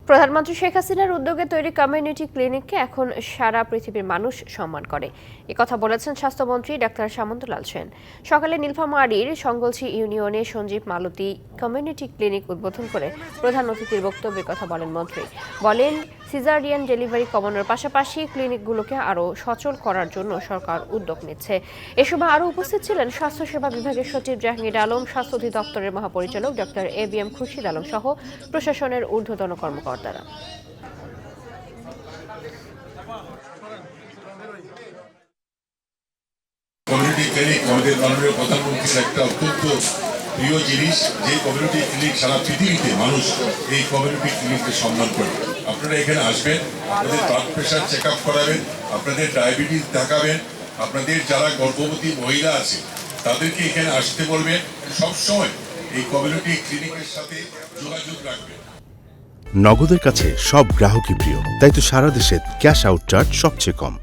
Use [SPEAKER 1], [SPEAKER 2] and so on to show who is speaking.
[SPEAKER 1] প্রধানমন্ত্রী শেখ হাসিনার উদ্যোগে তৈরি কমিউনিটি ক্লিনিককে এখন সারা পৃথিবীর মানুষ সম্মান করে। একথা বলেছেন স্বাস্থ্যমন্ত্রী ডাক্তার সামন্তলাল সেন। সকালে নীলফামারীর সংগলছি ইউনিয়নে সঞ্জীব মালতী কমিউনিটি ক্লিনিক উদ্বোধন করে প্রধান অতিথির বক্তব্যে কথা বলেন মন্ত্রী। বলেন, সিজারিয়ান ডেলিভারি কমানোর পাশাপাশি ক্লিনিকগুলোকে আরও সচল করার জন্য সরকার উদ্যোগ নিচ্ছে। এ সময় আরও উপস্থিত ছিলেন স্বাস্থ্যসেবা বিভাগের সচিব জাহাঙ্গীর আলম, স্বাস্থ্য অধিদপ্তরের মহাপরিচালক ডক্টর ABM খুরশিদ আলম সহ প্রশাসনের ঊর্ধ্বতন কর্মকর্তারা।
[SPEAKER 2] কমিউনিটি ক্লিনিক আমাদের মাননীয় প্রধানমন্ত্রীর একটা অত্যন্ত প্রিয় জিনিস, যে কমিউনিটি ক্লিনিক সারা পৃথিবীতে মানুষ এই কমিউনিটি ক্লিনিককে সম্মান করে। আপনারা এখানে আসবেন, আপনাদের ব্লাড প্রেশার চেক আপ করাবেন, আপনাদের ডায়াবেটিস দেখাবেন, আপনাদের যারা গর্ভবতী মহিলা আছে তাদেরকে এখানে আসতে বলবেন। সবসময় এই কমিউনিটি ক্লিনিকের সাথে যোগাযোগ রাখবেন।
[SPEAKER 3] নগদের কাছে সব গ্রাহকই প্রিয়, তাই তো সারা দেশে ক্যাশ আউট চার্জ সবচেয়ে কম।